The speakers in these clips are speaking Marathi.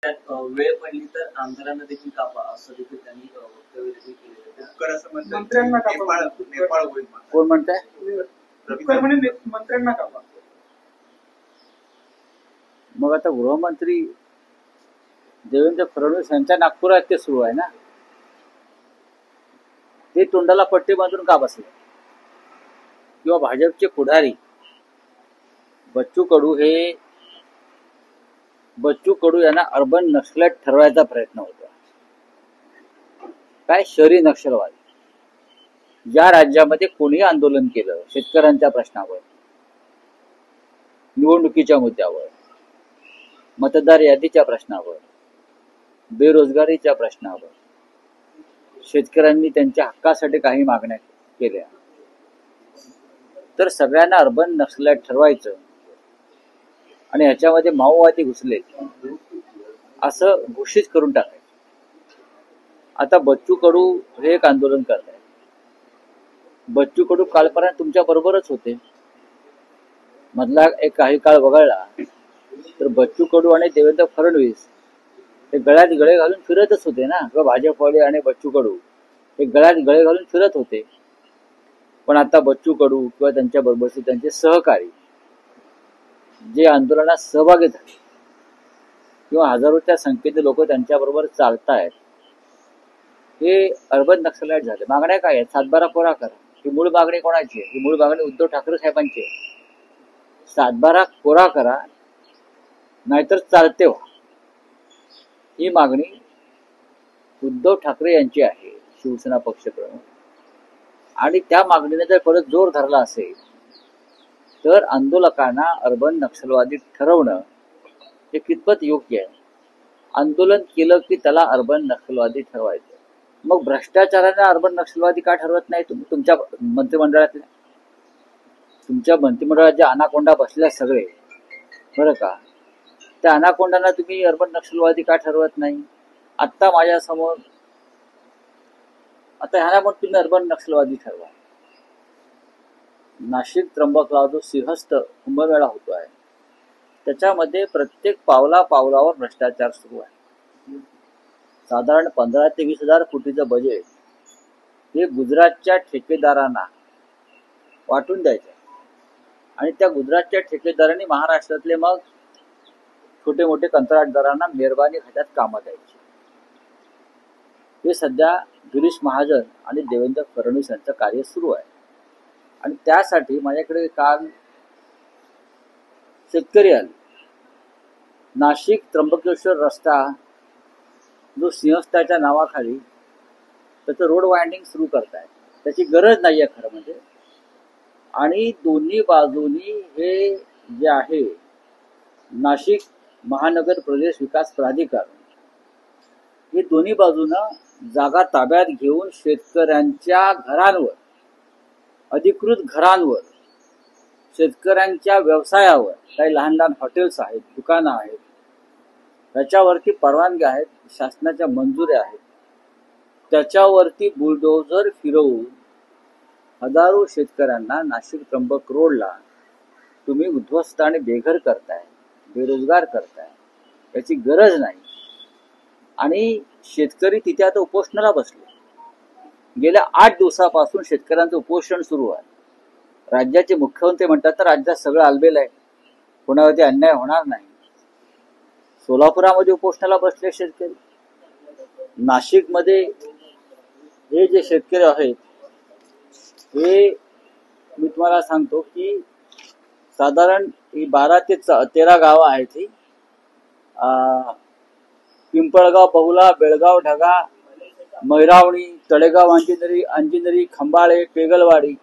त्यात वेळ पडली तर आमदारांना देखील कापा असं देखील त्यांनी वक्तव्य देखील केलेलं. मंत्र्यांना कापा. नेपाळ होईल. कोण म्हणताय? मंत्र्यांना कापा. मग आता गृहमंत्री देवेंद्र फडणवीस यांच्या नागपुरात ते सुरू आहे ना, ते तोंडाला पट्टी बांधून का बसले? किंवा भाजपचे पुढारी बच्चू कडू यांना अर्बन नक्षलाईट ठरवायचा प्रयत्न होता. काय शहरी नक्षलवाद? ज्या राज्यामध्ये कोणी आंदोलन केलं शेतकऱ्यांच्या प्रश्नावर, निवडणुकीच्या मुद्द्यावर, मतदार यादीच्या प्रश्नावर, बेरोजगारीच्या प्रश्नावर, शेतकऱ्यांनी त्यांच्या हक्कासाठी काही मागण्या केल्या, तर सगळ्यांना अर्बन नक्षलाईट ठरवायचं आणि ह्याच्यामध्ये माओवादी घुसले असं घोषित करून टाकायचं. आता बच्चू कडू हे एक आंदोलन करत आहेत. बच्चू कडू कालपर्यंत तुमच्या बरोबरच होते, मधला एक काही काळ वगळला तर बच्चू कडू आणि देवेंद्र फडणवीस हे गळ्यात गळे घालून फिरतच होते ना. किंवा भाजपवाले आणि बच्चू कडू हे गळ्यात गळे घालून फिरत होते. पण आता बच्चू कडू किंवा त्यांच्या बरोबरचे त्यांचे सहकारी जे आंदोलनात सहभागी झाले किंवा हजारोच्या संख्येने लोक त्यांच्याबरोबर चालतायत, हे अर्बन नक्षलाईट झाले. मागण्या काय आहेत? 7-12 कोरा करा. ही मूळ मागणी कोणाची आहे? ही मूळ मागणी उद्धव ठाकरे साहेबांची आहे. 7-12 कोरा करा, नाहीतर चालते व्हा. ही मागणी उद्धव ठाकरे यांची आहे, शिवसेना पक्षप्रमुख. आणि त्या मागणीने जर परत जोर धरला असेल तर आंदोलकांना अर्बन नक्षलवादी ठरवणं हे कितपत योग्य आहे? आंदोलन केलं की त्याला अर्बन नक्षलवादी ठरवायचं. मग भ्रष्टाचाराने अर्बन नक्षलवादी का ठरवत नाही? तुमच्या मंत्रिमंडळातल्या, तुमच्या मंत्रिमंडळात जे अनाकोंडा बसल्या सगळे, बरं का, त्या अनाकोंडांना तुम्ही अर्बन नक्षलवादी का ठरवत नाही? आत्ता माझ्यासमोर आता ह्याला पण तुम्ही अर्बन नक्षलवादी ठरवा. नाशिक त्र्यंबकला जो सिंहस्थ कुंभमेळा होतो आहे त्याच्यामध्ये प्रत्येक पावलावर भ्रष्टाचार सुरू आहे. साधारण 15 ते 20 हजार कोटीचं बजेट हे गुजरातच्या ठेकेदारांना वाटून द्यायचं आणि त्या गुजरातच्या ठेकेदारांनी महाराष्ट्रातले मग छोटे मोठे कंत्राटदारांना मेहरबानी खात्यात कामं द्यायची. हे सध्या गिरीश महाजन आणि देवेंद्र फडणवीस यांचं कार्य सुरू आहे. आणि त्यासाठी माझ्याकडे काल शेतकरी आले. नाशिक त्र्यंबकेश्वर रस्ता जो सिंहस्थाच्या नावाखाली त्याचं रोड वाइंडिंग सुरू करताय, त्याची गरज नाही आहे खरं म्हणजे. आणि दोन्ही बाजूनी हे जे आहे नाशिक महानगर प्रदेश विकास प्राधिकरण, हे दोन्ही बाजूनं जागा ताब्यात घेऊन शेतकऱ्यांच्या घरांवर, अधिकृत घरांवर, शेतकऱ्यांच्या व्यवसायावर, काही लहान लहान हॉटेल्स आहेत, दुकानं आहेत, त्याच्यावरती परवानग्या आहेत, शासनाच्या मंजुऱ्या आहेत, त्याच्यावरती बुलडोझर फिरवून हजारो शेतकऱ्यांना नाशिक त्र्यंबक रोडला तुम्ही उद्ध्वस्त आणि बेघर करताय, बेरोजगार करताय. याची गरज नाही. आणि शेतकरी तिथे आता उपोषणाला बसले. गेल्या 8 दिवसापासून शेतकऱ्यांचं उपोषण सुरू आहे. राज्याचे मुख्यमंत्री म्हणतात तर राज्यात सगळं आलबेल आहे, कोणावरती अन्याय होणार नाही. सोलापुरामध्ये उपोषणाला बसले शेतकरी. नाशिकमध्ये हे जे शेतकरी आहेत हे मी तुम्हाला सांगतो की साधारण ही 12 ते 13 गावं आहेत. ही पिंपळगाव, बहुला, बेळगाव, ढगा, मैरावणी, तळेगाव, अंजिनरी, खंबाळे, पेगलवाडी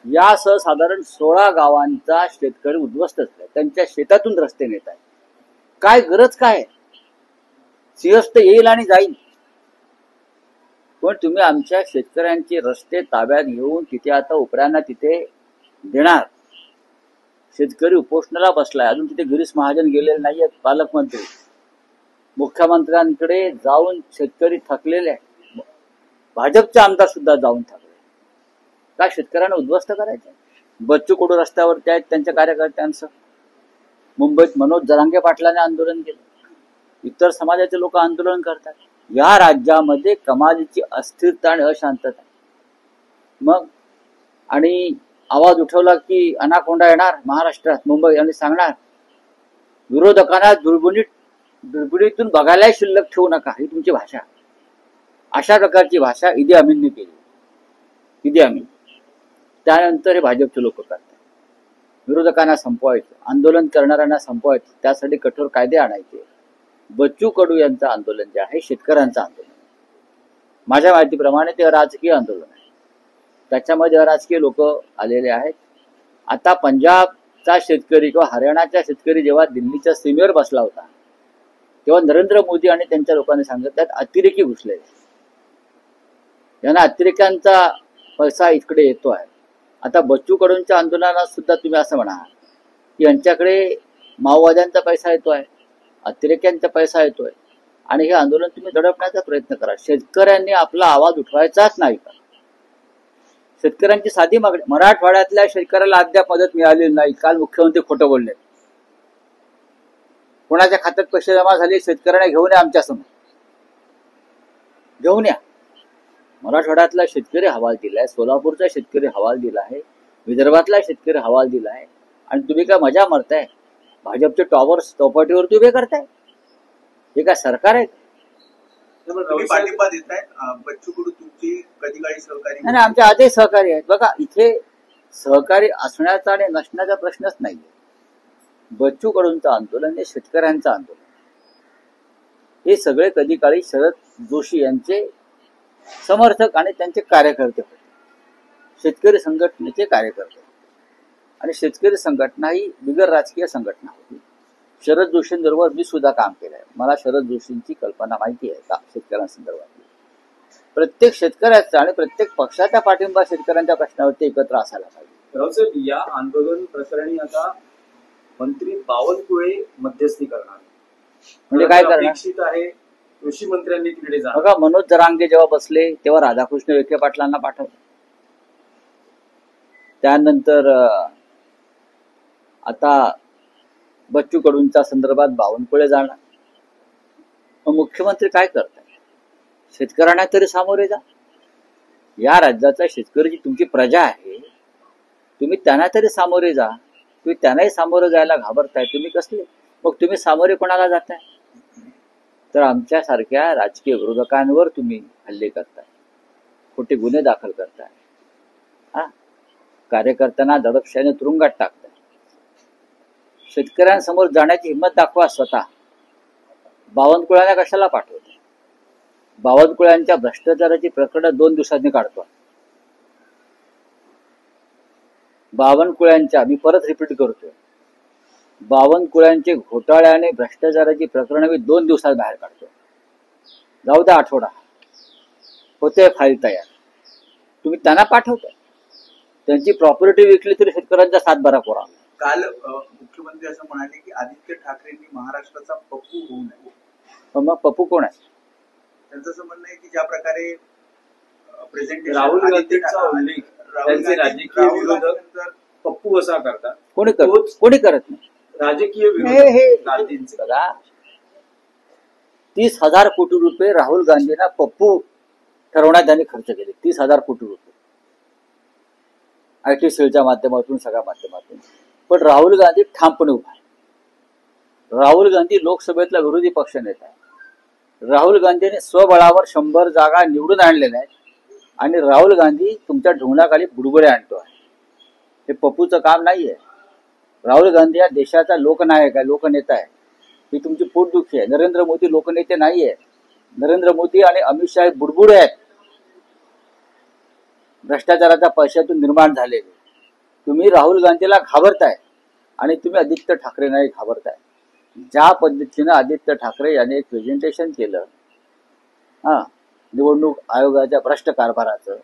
यासह साधारण 16 गावांचा शेतकरी उद्ध्वस्त झाला. त्यांच्या शेतातून रस्ते नेत आहेत. काय गरज काय? सिंहस्थ येईल आणि जाईल, पण तुम्ही आमच्या शेतकऱ्यांचे रस्ते ताब्यात घेऊन तिथे आता उपऱ्यांना तिथे देणार. शेतकरी उपोषणाला बसलाय. अजून तिथे गिरीश महाजन गेलेले नाहीयेत, पालकमंत्री. मुख्यमंत्र्यांकडे जाऊन शेतकरी थकलेले आहे. भाजपचे आमदार सुद्धा जाऊन थकले. काय शेतकऱ्यांना उद्ध्वस्त करायचं? बच्चू कडू रस्त्यावरती आहेत त्यांच्या कार्यकर्त्यांचं. मुंबईत मनोज जरांगे पाटलाने आंदोलन केलं. इतर समाजाचे लोक आंदोलन करतात. या राज्यामध्ये कमालीची अस्थिरता आणि अशांतता. मग आणि आवाज उठवला की अनाकोंडा येणार महाराष्ट्रात, मुंबई, आणि सांगणार विरोधकांना दुर्बिणीतून बघायलाही शिल्लक ठेवू नका, ही तुमची भाषा. अशा प्रकारची भाषा इदी अमीनने केली. इदी अमीन. त्यानंतर हे भाजपचे लोक करतात. विरोधकांना संपवायचं, आंदोलन करणाऱ्यांना संपवायचं, त्यासाठी कठोर कायदे आणायचे. बच्चू कडू यांचं आंदोलन जे आहे शेतकऱ्यांचं आंदोलन आहे. माझ्या माहितीप्रमाणे ते राजकीय आंदोलन आहे. त्याच्यामध्ये राजकीय लोक आलेले आहेत. आता पंजाबचा शेतकरी किंवा हरियाणाचा शेतकरी जेव्हा दिल्लीच्या सीमेवर बसला होता तेव्हा नरेंद्र मोदी आणि त्यांच्या लोकांनी सांगितलं त्यात अतिरेकी घुसले, यांना अतिरेक्यांचा पैसा इकडे येतो आहे. आता बच्चू कडूंच्या आंदोलनात सुद्धा तुम्ही असं म्हणा की यांच्याकडे माओवाद्यांचा पैसा येतोय, अतिरेक्यांचा पैसा येतोय, आणि हे आंदोलन तुम्ही दडपण्याचा प्रयत्न करा. शेतकऱ्यांनी आपला आवाज उठवायचाच नाही का? शेतकऱ्यांची साधी मागणी, मराठवाड्यातल्या शेतकऱ्याला अद्याप मदत मिळालेली नाही. काल मुख्यमंत्री खोटं बोलले. कोणाच्या खात्यात पैसे जमा झाले शेतकऱ्यांना घेऊन या, आमच्या समोर घेऊन या. मराठवाड्यातला शेतकरी हवाल दिलाय, सोलापूरचा शेतकरी हवाल दिला आहे, विदर्भातला शेतकरी हवाल दिला आहे, आणि तुम्ही काय मजा मारताय? भाजपचे टॉवर्स चौपाटीवरती उभे करताय? हे काय सरकार आहे? तुम्ही पाठिंबा देताय बच्चू कडू तुमची कधी काळी सहकारी? नाही, आमच्या आधीच सहकारी आहेत. बघा, इथे सहकारी असण्याचा आणि नसण्याचा प्रश्नच नाहीये. बच्चू कडूंचं आंदोलन हे शेतकऱ्यांचं आंदोलन. हे सगळे कधी काळी शरद जोशी यांचे समर्थक आणि त्यांचे कार्यकर्ते होते. शेतकरी संघटनेचे कार्यकर्ते. आणि शेतकरी संघटना ही बिगर राजकीय संघटना होती. शरद जोशींबरोबर मी सुद्धा काम केलंय. मला शरद जोशींची कल्पना माहिती आहे का शेतकऱ्यांसंदर्भातली. प्रत्येक शेतकऱ्याचा आणि प्रत्येक पक्षाचा पाठिंबा शेतकऱ्यांच्या प्रश्नावरती एकत्र असायला पाहिजे. रावसाहेब, या आंदोलन प्रकरणी आता मंत्री बावनकुळे मध्यस्थी करणार, म्हणजे काय करणार? अपेक्षित आहे कृषी मंत्र्यांनी तिकडे जाणार. बघा, मनोज जरांगे जेव्हा बसले तेव्हा राधाकृष्ण विखे पाटलांना पाठवलं. त्यानंतर आता बच्चू कडूंच्या संदर्भात बावनकुळे जाणार. मग मुख्यमंत्री काय करतात? शेतकऱ्यांना तरी सामोरे जा. या राज्याचा शेतकरी जी तुमची प्रजा आहे, तुम्ही त्यांना तरी सामोरे जा. तुम्ही त्यांनाही सामोरे जायला घाबरताय. तुम्ही कसले? मग तुम्ही सामोरे कोणाला जाताय? तर आमच्यासारख्या राजकीय विरोधकांवर तुम्ही हल्ले करताय, खोटे गुन्हे दाखल करताय, कार्यकर्त्यांना दडपशाहीने तुरुंगात टाकताय. शेतकऱ्यांसमोर जाण्याची हिंमत दाखवा स्वतः. बावनकुळ्यांना कशाला पाठवतो? बावनकुळ्यांच्या भ्रष्टाचाराची प्रकरणं 2 दिवसांनी काढतो. बावनकुळ्यांच्या, मी परत रिपीट करतोय, बावनकुळ्यांचे घोटाळ्याने भ्रष्टाचाराची प्रकरणं मी 2 दिवसात बाहेर काढतो. जाऊ द्या आठवडा, होते फाईल तयार. तुम्ही त्यांना पाठवता. त्यांची प्रॉपर्टी विकली तरी शेतकऱ्यांचा 7-12 कोरा. काल मुख्यमंत्री असं म्हणाले की आदित्य ठाकरेंनी महाराष्ट्राचा पप्पू होऊ नये. मग पप्पू कोण आहे? त्यांचं असं म्हणणं आहे की ज्या प्रकारे प्रेझेंटेशन राहुल गांधींचा उल्लेख त्यांचे राजकीय विरोधक पप्पू असा करतात. कोणी करत नाही. राजकीय विरोधक गांधींचे. बघा, 30,000 कोटी रुपये राहुल गांधींना पप्पू ठरवण्यात त्यांनी खर्च केले. 30,000 कोटी रुपये IT सेलच्या माध्यमातून, सगळ्या माध्यमातून. पण राहुल गांधी ठामपणे उभा आहे. राहुल गांधी लोकसभेतला विरोधी पक्ष नेता आहे. राहुल गांधीने स्वबळावर 100 जागा निवडून आणलेल्या आहेत. आणि राहुल गांधी तुमच्या ढोंगणाखाली बुडबुडे आणतो आहे. हे पप्पूचं काम नाहीये. राहुल गांधी या देशाचा लोकनायक आहे, लोकनेता आहे. ही तुमची पोटदुखी आहे. नरेंद्र मोदी लोकनेते नाहीये. नरेंद्र मोदी आणि अमित शहा हे बुडबुडे आहेत, भ्रष्टाचाराच्या पैशातून निर्माण झालेले. तुम्ही राहुल गांधीला घाबरताय आणि तुम्ही आदित्य ठाकरेंनाही घाबरताय. ज्या पद्धतीनं आदित्य ठाकरे यांनी एक प्रेझेंटेशन केलं निवडणूक आयोगाच्या भ्रष्ट कारभाराचं,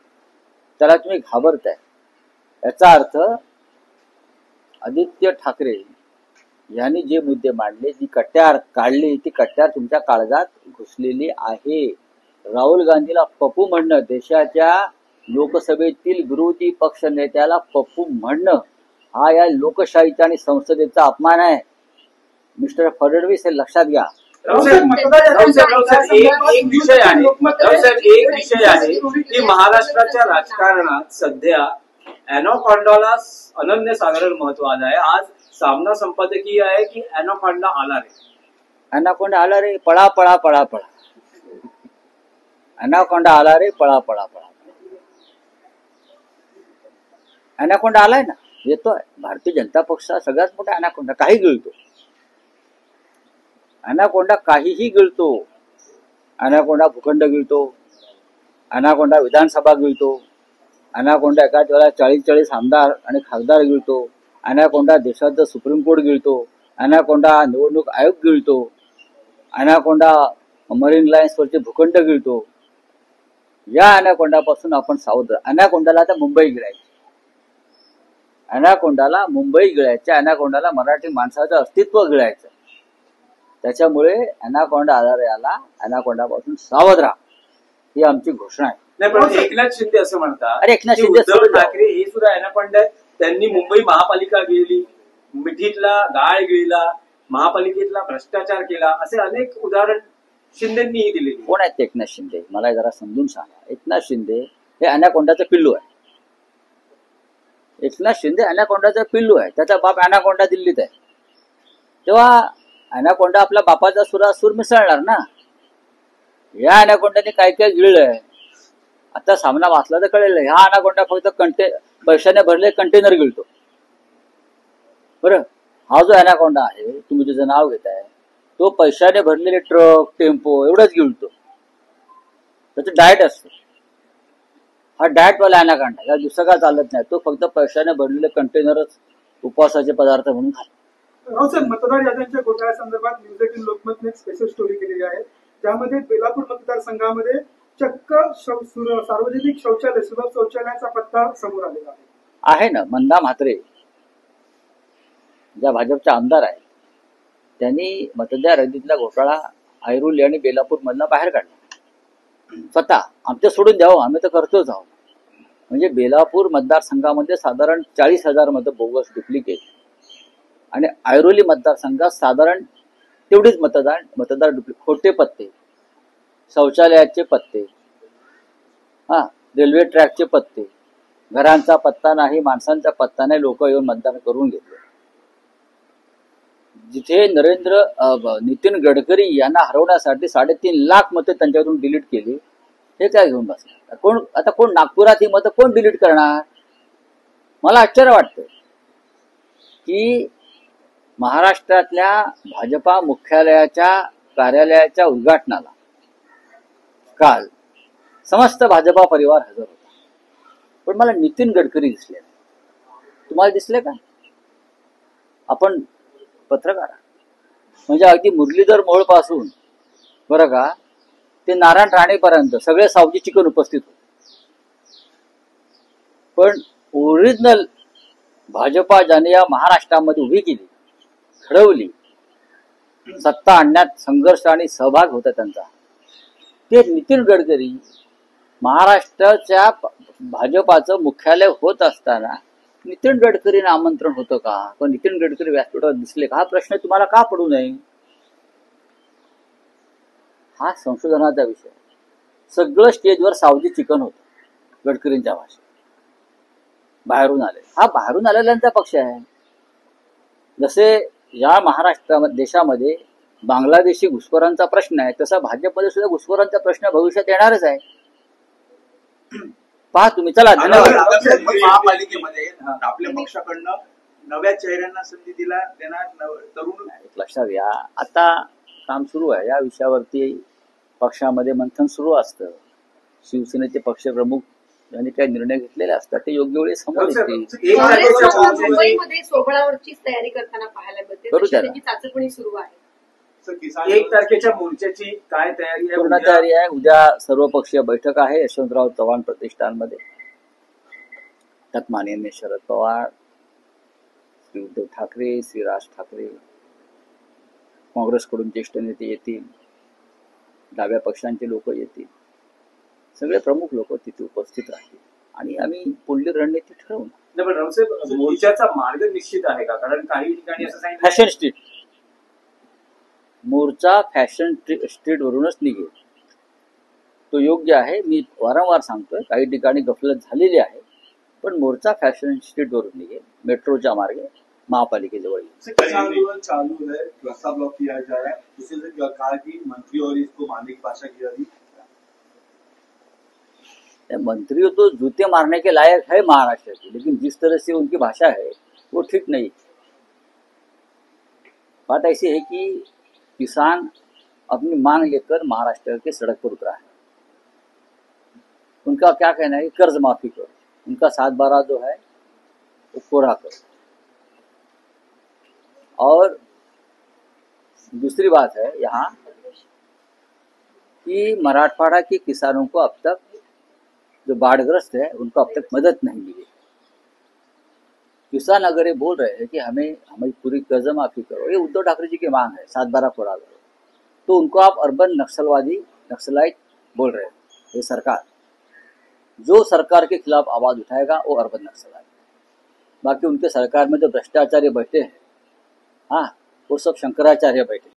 त्याला तुम्ही घाबरताय. याचा अर्थ आदित्य ठाकरे यांनी जे मुद्दे मांडले, जी कट्यार काढली, ती कट्यार तुमच्या काळजात घुसलेली आहे. राहुल गांधीला पप्पू म्हणणं, देशाच्या लोकसभेतील विरोधी पक्ष नेत्याला पप्पू म्हणणं, हा या लोकशाहीचा आणि संसदेचा अपमान आहे. मिस्टर फडणवीस हे लक्षात घ्या. एक विषय आहे की महाराष्ट्राच्या राजकारणात सध्या अॅनाकोंडाला अनन्यसाधारण महत्व आलं आहे. आज सामना संपादकीय आहे की अॅनाकोंडा आला रे, अॅनाकोंडा आला रे, पळा पळा पळा पळा. अॅनाकोंडा आला रे, पळा पळा पळा. अॅनाकोंडा आलाय ना, येतोय. भारतीय जनता पक्ष सगळ्यात मोठा अॅनाकोंडा, काही गिळतो. अॅनाकोंडा काहीही गिळतो. अॅनाकोंडा भूखंड गिळतो, अॅनाकोंडा विधानसभा गिळतो, अॅनाकोंडा एकाच वेळेला 40 आमदार आणि खासदार गिळतो, अॅनाकोंडा देशाचं सुप्रीम कोर्ट गिळतो, अॅनाकोंडा निवडणूक आयोग गिळतो, अॅनाकोंडा मरीन लाईन्सवरचे भूखंड गिळतो. या अॅनाकोंडापासून आपण सावध. अॅनाकोंडाला आता मुंबई गिळायची, अॅनाकोंडाला मुंबई गिळायची, अॅनाकोंडाला मराठी माणसाचं अस्तित्व गिळायचं. त्याच्यामुळे अॅनाकोंडा आधारे आला, अॅनाकोंडापासून सावध राहा, ही आमची घोषणा आहे. नाही पण एकनाथ शिंदे असं म्हणतात, अरे एकनाथ शिंदे उद्धव ठाकरे हे सुद्धा अॅनाकोंडा आहेत. त्यांनी मुंबई महापालिका गिळली, मिठीतला गाळ गिळला, महापालिकेतला भ्रष्टाचार केला, असे अनेक उदाहरण शिंदेंनीही दिले. कोण आहेत एकनाथ शिंदे, मला जरा समजून सांगा. एकनाथ शिंदे हे अॅनाकोंडाचं पिल्लू आहे. एकनाथ शिंदे अॅनाकोंडाचा पिल्लू आहे. त्याचा बाप अॅनाकोंडा दिल्लीत आहे. तेव्हा अॅनाकोंडा आपल्या बापाचा सूर मिसळणार ना. या अॅनाकोंडाने काय काय गिळलंय आता सामना वाचला तर कळेल. हा अॅनाकोंडा फक्त पैशाने भरले कंटेनर गिळतो. बरं, हा जो अॅनाकोंडा आहे, तुम्ही तुझं नाव घेताय, तो पैशाने भरलेले ट्रक टेम्पो एवढंच गिळतो. त्याचं डाएट असतो. हा डाएटवाला अॅनाकोंडा, या दुसरं काय चालत नाही. तो फक्त पैशाने भरलेले कंटेनरच उपवासाचे पदार्थ म्हणून खातो. रावसाहेब, मतदार याद्यांच्या घोटाळ्यासंदर्भात न्यूज 18 लोकमतने एक स्पेशल स्टोरी केलेली आहे. त्यामध्ये बेलापूर मतदारसंघामध्ये चक्क सार्वजनिक शौचालय, सुलभ शौचालयाचा पत्ता समोर आलेला आहे ना. मंदा म्हात्रे ज्या भाजपच्या आमदार आहेत, त्यांनी मतदार यादीतला घोटाळा ऐरोली आणि बेलापूर मधला बाहेर काढला. स्वतः आमच्या सोडून द्यावं, आम्ही तर करतोच आहोत. म्हणजे बेलापूर मतदारसंघामध्ये साधारण 40,000 मतं बोगस डुप्लिकेट आणि ऐरोली मतदारसंघात साधारण तेवढीच मतदार डुप्लिकेट, खोटे पत्ते, शौचालयाचे पत्ते, रेल्वे ट्रॅकचे पत्ते, घरांचा पत्ता नाही, माणसांचा पत्ता नाही, लोक येऊन मतदान करून घेतले. जिथे नितीन गडकरी यांना हरवण्यासाठी 3.5 लाख मतं त्यांच्याकडून डिलीट केली, हे काय घेऊन बसणार? आता कोण नागपुरात ही मतं कोण डिलीट करणार? मला आश्चर्य वाटतं की महाराष्ट्रातल्या भाजपा मुख्यालयाच्या कार्यालयाच्या उद्घाटनाला काल समस्त भाजपा परिवार हजर होता, पण मला नितीन गडकरी दिसले. तुम्हाला दिसले का? आपण पत्रकार, म्हणजे अगदी मुरलीधर मोहोळ पासून बरं का ते नारायण राणेपर्यंत सगळे सावजी चिकन उपस्थित होते. पण ओरिजिनल भाजपा ज्याने या महाराष्ट्रामध्ये उभी केली, घडवली, सत्ता आणण्यात संघर्ष आणि सहभाग होता त्यांचा, ते नितीन गडकरी. महाराष्ट्राच्या भाजपाचं मुख्यालय होत असताना नितीन गडकरींना आमंत्रण होतं का? पण नितीन गडकरी व्यासपीठावर दिसले का? हा प्रश्न तुम्हाला का पडू नये? हा संशोधनाचा विषय. सगळं स्टेजवर सावजी चिकन होतं गडकरींच्या भाषेत. बाहेरून आले, हा बाहेरून आलेल्यांचा पक्ष आहे. जसे या महाराष्ट्रामध्ये देशामध्ये बांगलादेशी घुसखोरांचा प्रश्न आहे, तसा भाजपमध्ये सुद्धा घुसखोरांचा प्रश्न भविष्यात येणारच आहे. पहा तुम्ही. चला, धन्यवाद. महापालिकेमध्ये आपल्या पक्षाकडनं नव्या चेहऱ्यांना संधी देणार तरुण. लक्षात घ्या, आता काम सुरू आहे या विषयावरती. पक्षामध्ये मंथन सुरू असतं. शिवसेनेचे पक्षप्रमुख यांनी काही निर्णय घेतलेले असतात, ते योग्य वेळी समोर येतील. मुंबईमध्ये सोहळ्यावरची तयारी करताना पाहायला मिळते, त्याची चाचपणी सुरू आहे. 1 तारखेच्या मोर्चाची काय तयारी आहे? पूर्ण तयारी आहे. उद्या सर्वपक्षीय बैठक आहे यशवंतराव चव्हाण प्रतिष्ठानमध्ये. त्यात माननीय शरद पवार, श्री उद्धव ठाकरे, श्री राज ठाकरे, काँग्रेसकडून ज्येष्ठ नेते येतील, डाव्या पक्षांचे लोक येतील, सगळे प्रमुख लोक तिथे उपस्थित राहतील आणि आम्ही पुढली रणनीती ठरवू. पण रावसाहेब, मोर्चाचा मार्ग निश्चित आहे का? कारण काही ठिकाणी असं सांगितलं फॅशन स्ट्रीट मोर्चा फॅशन स्ट्रीटवरूनच निघेल, तो योग्य आहे. मी वारंवार सांगतोय, काही ठिकाणी गफलत झालेली आहे, पण मोर्चा फॅशन स्ट्रीटवरून निघेल, मेट्रोच्या मार्गे महापालिकेजवळ येईल. किसान आंदोलन चालू है, रास्ता ब्लॉक किया जा रहा है, उससे कहा कि मंत्री और इसको मारने की भाषा की जा रही है. मंत्री तो जूते मारने के लायक है महाराष्ट्र की, लेकिन जिस तरह से उनकी भाषा है वो ठीक नहीं. बात ऐसी है कि किसान अपनी मांग लेकर महाराष्ट्र के सड़क पर उतरा है. उनका क्या कहना है कि कर्ज माफी करो, उनका 7/12 जो है वो पूरा करो. और दूसरी बात है यहाँ कि मराठवाड़ा के किसानों को अब तक, जो बाढ़ग्रस्त है, उनको अब तक मदद नहीं मिली. किसान अगर ये बोल रहे हैं कि हमें पूरी कर्ज माफी करो, ये उद्धव ठाकरे जी की मांग है, 7/12 पूरा करो, तो उनको आप अर्बन नक्सलाइट बोल रहे हैं. ये सरकार, जो सरकार के खिलाफ आवाज उठाएगा वो अर्बन नक्सलाइट. बाकी उनके सरकार में जो भ्रष्टाचार्य बैठे हैं, हाँ, वो सब शंकराचार्य बैठे.